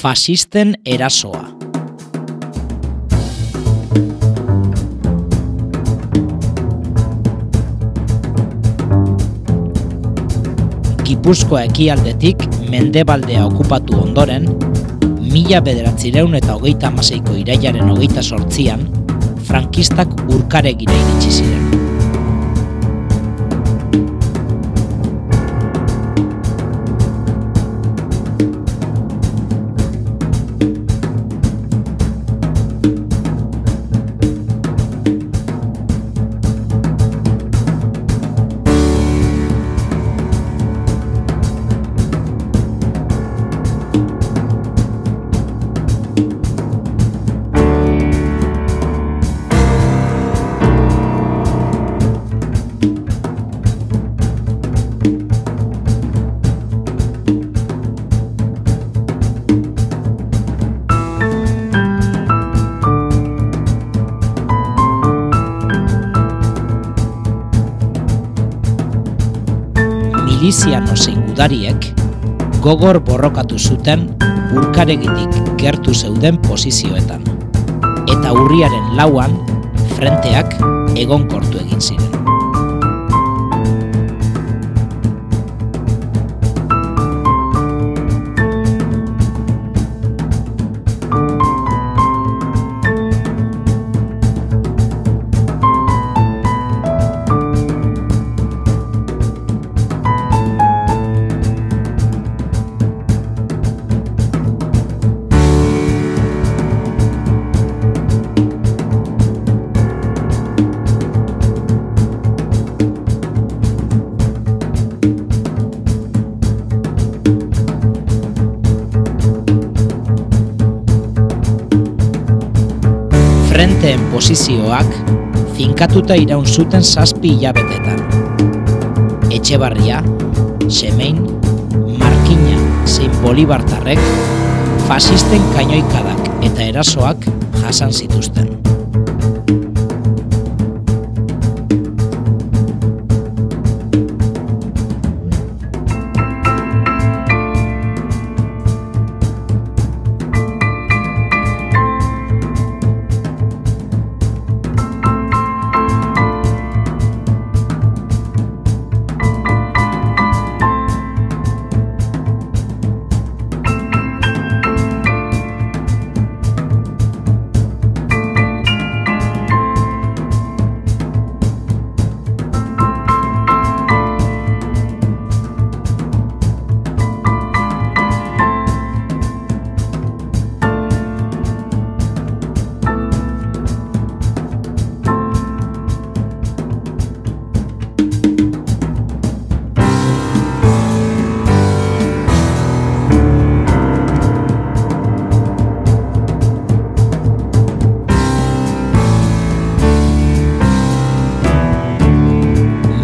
Faxisten erasoa. Gipuzkoa ekialdetik mendebaldea okupatu ondoren, 1936ko irailaren 28an, frankistak Urkaregira iritsi ziren. Miliziano zein gudariek gogor borrokatu zuten Urkaregitik gertu zeuden posizioetan, eta urriaren 4an frenteak egonkortu egin ziren. Frenteen posizioak finkatuta iraun zuten 7 hilabetetan. Etxebarria, Semein, Markina zein Bolibartarrek faxisten kainoikadak eta erasoak jasan zituzten.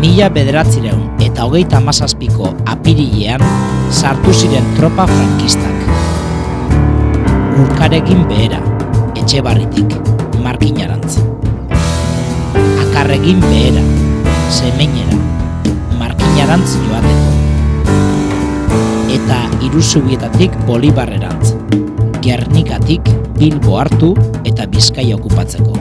Mila 1937ko apirilean sartu ziren tropa frankistak. Urkaregin behera, Etxebarritik, Markinarantz. Akarregin behera, Semeinera, Markinarantz joateko. Eta Iruzubietatik Bolibarrerantz, Gernikatik Bilbo hartu eta Bizkaia okupatzeko.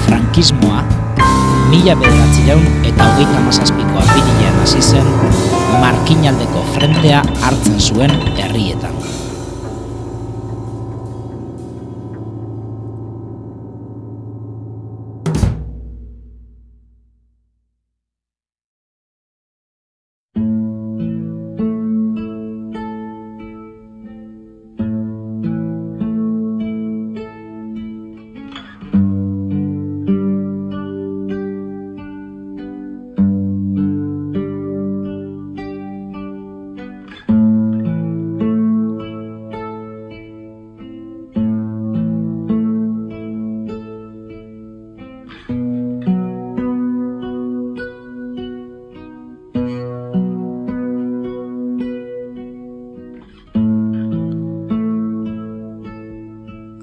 Frankismoa 1937ko apirilean hasi zen Markinaldeko frentea hartzen zuen herrietan.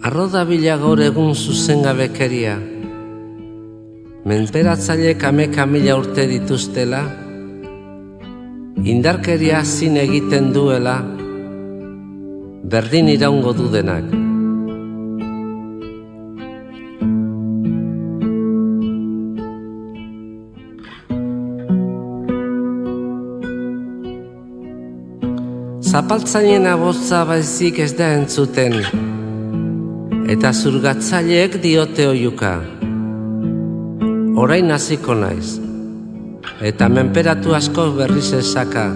Arro dabila gaur egun zuzengabekeria, menperatzailek 1000 urte dituztela, indarkeria zin egiten duela, berdin iraungo du denak. Zapaltzainen abotza baizik ez da entzuten, eta zurgatzaileek diote oiuka. Orain hasiko naiz, eta menperatu asko berriz esaka.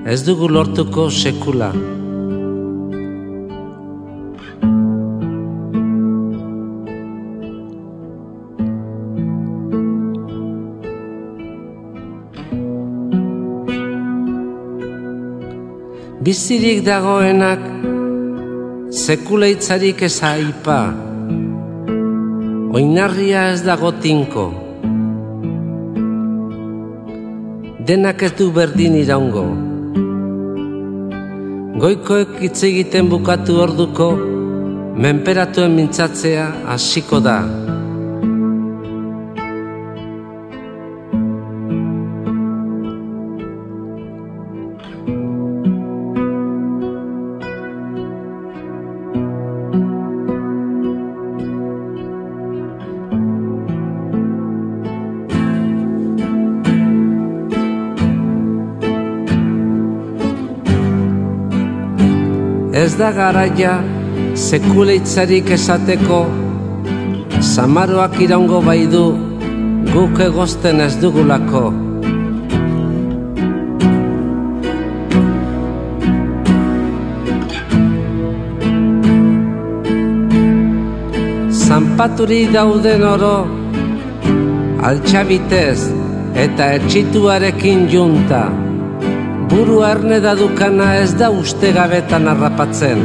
Ez dugu lortuko sekula. Bizirik dagoenak sekuleitzarik ez aipa, oinarria ez dago tinko. Denak ez du berdin iraungo. Goikoek hitz egiten bukatu orduko, menperatuen mintzatzea hasiko da. Ez da garaia sekuleitzarik esateko, Samaroak iraungo baidu, guk egozten ez dugulako. Zanpaturi dauden oro, altxabitez eta etxituarekin junta. Buru erne dadukana ez da uste gabetan harrapatzen,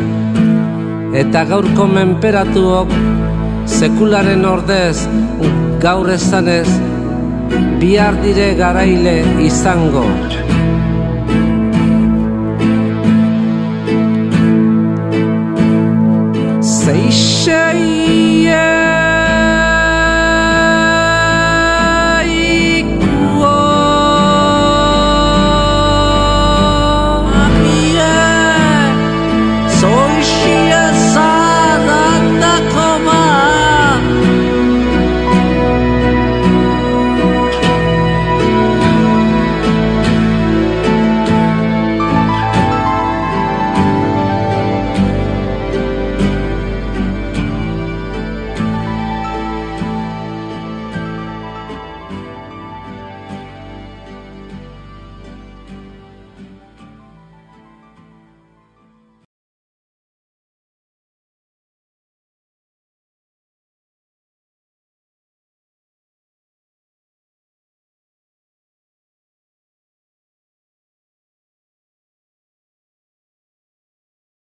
eta gaurko menperatuok sekularen ordez gaur esanez, bihar dire garaile izango.